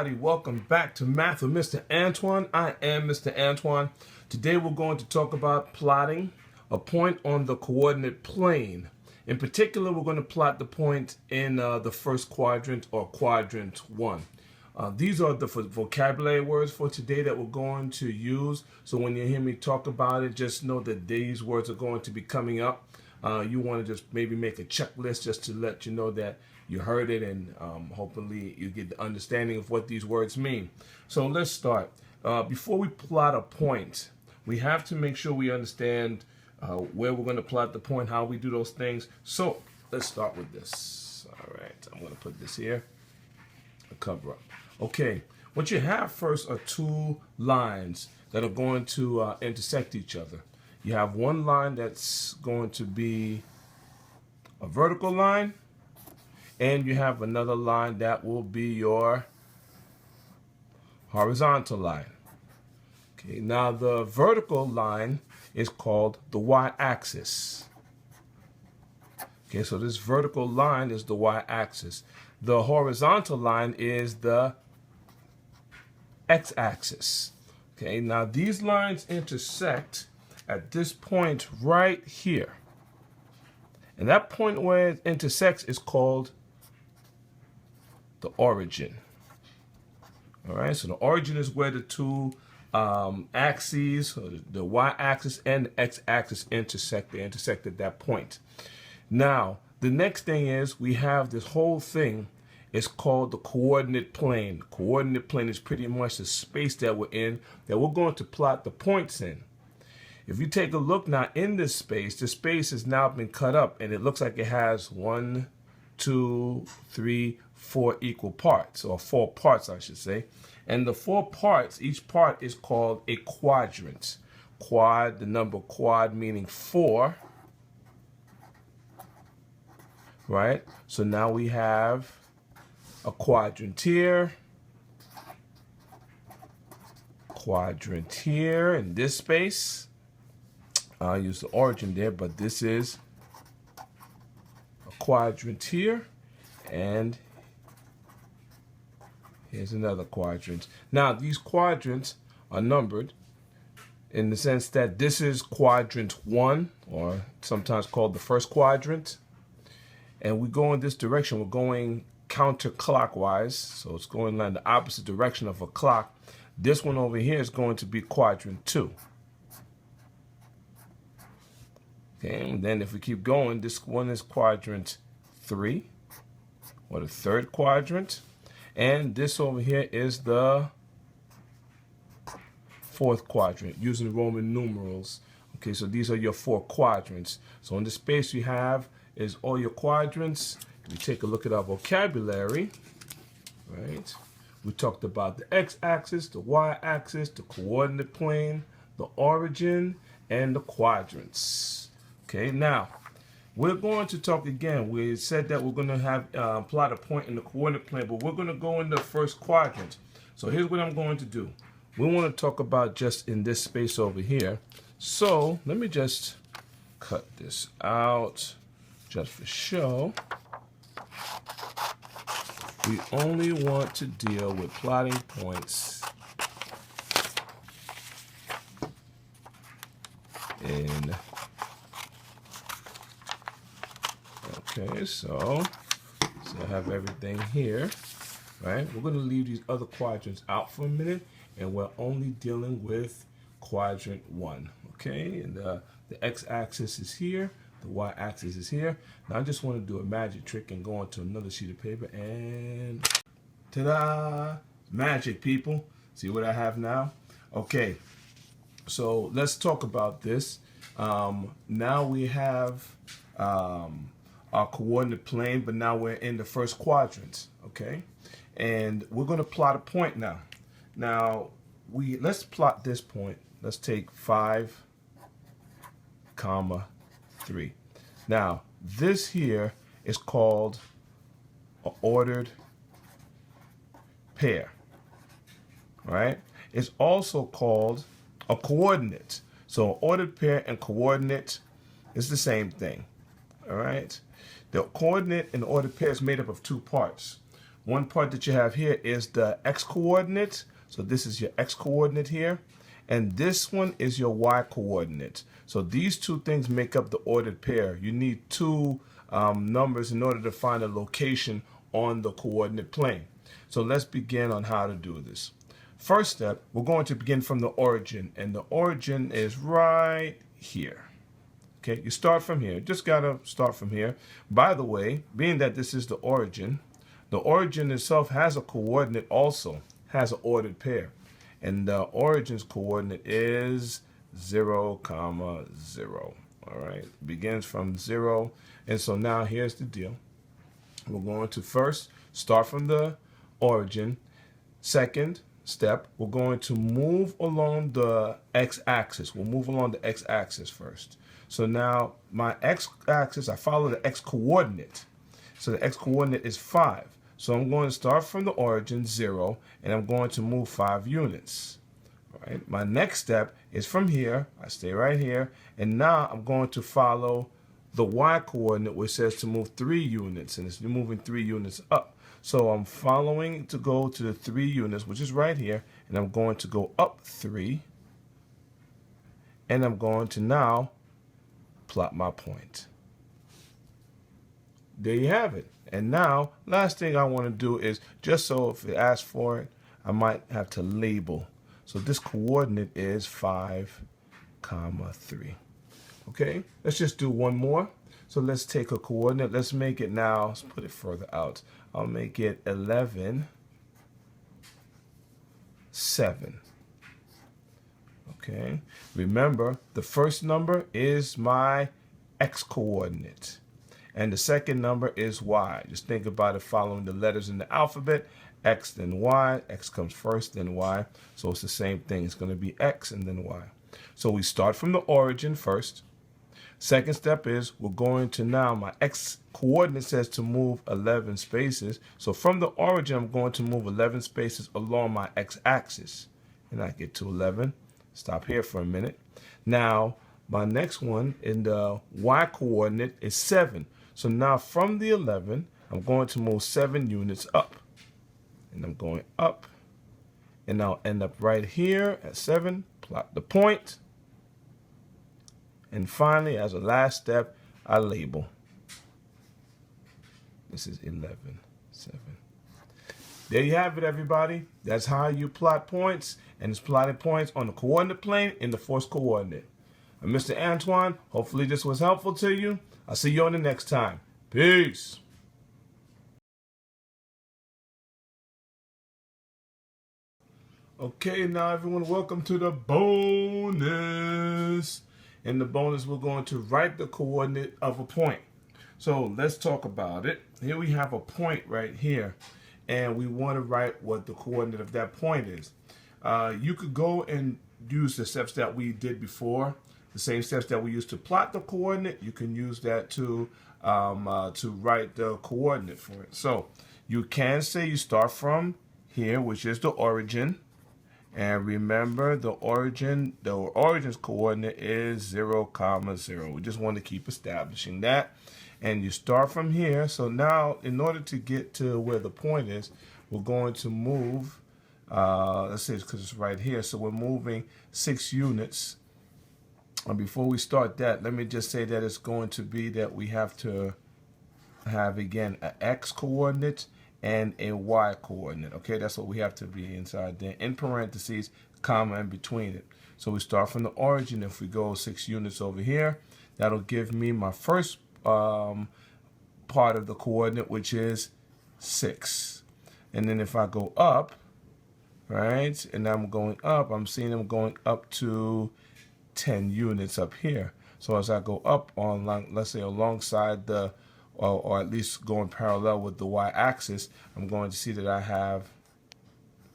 everybody, welcome back to Math with Mr. Antoine. I am Mr. Antoine. Today we're going to talk about plotting a point on the coordinate plane. In particular, we're going to plot the point in the first quadrant or quadrant 1. These are the vocabulary words for today that we're going to use. So when you hear me talk about it, just know that these words are going to be coming up. You want to just maybe make a checklist just to let you know that you heard it, and hopefully you get the understanding of what these words mean. So let's start. Before we plot a point, we have to make sure we understand where we're going to plot the point, how we do those things. So let's start with this. All right, I'm going to put this here, a cover up. Okay, what you have first are two lines that are going to intersect each other. You have one line that's going to be a vertical line, and you have another line that will be your horizontal line. Okay, now the vertical line is called the y-axis. Okay, so this vertical line is the y-axis. The horizontal line is the x-axis. Okay, now these lines intersect at this point right here. And that point where it intersects is called the origin. All right, so the origin is where the two axes, or the y-axis and the x-axis intersect. They intersect at that point. Now, the next thing is we have this whole thing. It's called the coordinate plane. The coordinate plane is pretty much the space that we're in, that we're going to plot the points in. If you take a look now in this space, the space has now been cut up, and it looks like it has 1, 2, 3, 4 equal parts, or 4 parts, I should say. And the 4 parts, each part is called a quadrant. Quad, the number quad meaning 4. Right? So now we have a quadrant here in this space. I'll use the origin there, but this is a quadrant here, and here's another quadrant. Now, these quadrants are numbered in the sense that this is quadrant 1, or sometimes called the first quadrant. And we go in this direction. We're going counterclockwise, so it's going in the opposite direction of a clock. This one over here is going to be quadrant 2. Okay, and then if we keep going, this one is quadrant 3, or the third quadrant. And this over here is the fourth quadrant, using Roman numerals. Okay, so these are your 4 quadrants. So in the space you have is all your quadrants. If we take a look at our vocabulary, right? We talked about the x-axis, the y-axis, the coordinate plane, the origin, and the quadrants. Okay, now we're going to talk again. We said that we're going to have plot a point in the coordinate plane, but we're going to go in the first quadrant. So here's what I'm going to do. We want to talk about just in this space over here. So let me just cut this out just for show. We only want to deal with plotting points in. Okay, so I have everything here, right? We're going to leave these other quadrants out for a minute, and we're only dealing with quadrant 1, okay? And the x-axis is here, the y-axis is here. Now I just want to do a magic trick and go onto another sheet of paper, and ta-da! Magic, people. See what I have now? Okay, so let's talk about this. Now we have our coordinate plane, but now we're in the first quadrant, okay? And we're going to plot a point now. Now, let's plot this point. Let's take 5, 3. Now, this here is called an ordered pair, right? It's also called a coordinate. So, ordered pair and coordinate is the same thing, all right? The coordinate and the ordered pair is made up of 2 parts. One part that you have here is the x-coordinate. So this is your x-coordinate here. And this one is your y-coordinate. So these two things make up the ordered pair. You need two numbers in order to find a location on the coordinate plane. So let's begin on how to do this. First step, we're going to begin from the origin. And the origin is right here. Okay, you start from here. Just got to start from here. By the way, being that this is the origin itself has a coordinate also, has an ordered pair. And the origin's coordinate is 0, 0. All right, begins from 0. And so now here's the deal. We're going to first start from the origin. Second step, we're going to move along the x-axis. We'll move along the x-axis first. So now my x-axis, I follow the x-coordinate. So the x-coordinate is 5. So I'm going to start from the origin, 0, and I'm going to move 5 units. All right. My next step is from here. I stay right here. And now I'm going to follow the y-coordinate, which says to move 3 units. And it's moving 3 units up. So I'm following to go to the 3 units, which is right here. And I'm going to go up 3. And I'm going to now plot my point. There you have it. And now, last thing I want to do is, just so if it asks for it, I might have to label. So this coordinate is 5, 3. Okay, let's just do one more. So let's take a coordinate. Let's make it now, let's put it further out. I'll make it 11, 7. Okay, remember the first number is my x-coordinate. And the second number is y. Just think about it following the letters in the alphabet. X, then y. X comes first, then y. So it's the same thing. It's going to be x and then y. So we start from the origin first. Second step is we're going to now, my x-coordinate says to move 11 spaces. So from the origin, I'm going to move 11 spaces along my x-axis. And I get to 11. Stop here for a minute. Now, my next one in the y-coordinate is 7. So now from the 11, I'm going to move 7 units up. And I'm going up. And I'll end up right here at 7. Plot the point. And finally, as a last step, I label. This is 11, 7. There you have it, everybody. That's how you plot points. And it's plotting points on the coordinate plane in the first coordinate. I'm Mr. Antoine. Hopefully this was helpful to you. I'll see you on the next time. Peace. Okay, now everyone, welcome to the bonus. In the bonus, we're going to write the coordinate of a point. So let's talk about it. Here we have a point right here, and we want to write what the coordinate of that point is. You could go and use the steps that we did before, the same steps that we used to plot the coordinate. You can use that to write the coordinate for it. So you can say you start from here, which is the origin. And remember, the origin's coordinate is 0, 0. We just want to keep establishing that. And you start from here. So now, in order to get to where the point is, we're going to move, let's say it's because it's right here. So we're moving 6 units. And before we start that, let me just say that it's going to be that we have to have, again, an x coordinate and a y coordinate. Okay, that's what we have to be inside there. In parentheses, comma in between it. So we start from the origin. If we go 6 units over here, that'll give me my first part of the coordinate, which is 6. And then if I go up, right, and I'm going up, I'm seeing them going up to 10 units up here. So as I go up on, let's say, alongside the, or at least going parallel with the y-axis, I'm going to see that I have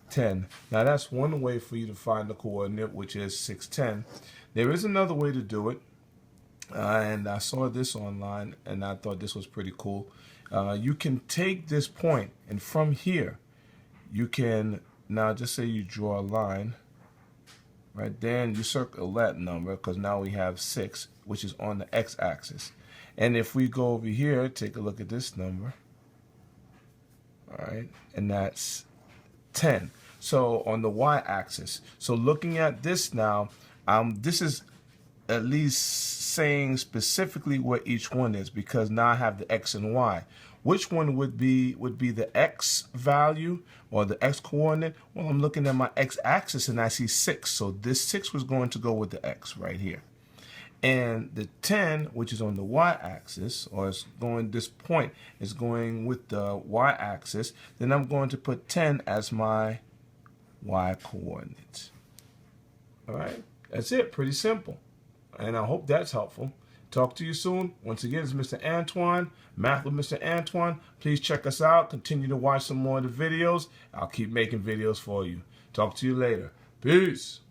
10. Now that's one way for you to find the coordinate, which is 610. There is another way to do it, and I saw this online, and I thought this was pretty cool. You can take this point, and from here, you can, now just say you draw a line right there, and you circle that number, because now we have 6, which is on the x-axis. And if we go over here, take a look at this number. all right, and that's 10. So on the y-axis. So looking at this now, this is at least saying specifically what each one is, because now I have the x and y. Which one would be the x value or the x coordinate? Well, I'm looking at my x-axis and I see 6. So this 6 was going to go with the x right here. And the 10, which is on the y-axis, or it's going, this point is going with the y-axis, then I'm going to put 10 as my y-coordinates. All right, that's it. Pretty simple. And I hope that's helpful. Talk to you soon. Once again, it's Mr. Antoine, Math with Mr. Antoine. Please check us out. Continue to watch some more of the videos. I'll keep making videos for you. Talk to you later. Peace.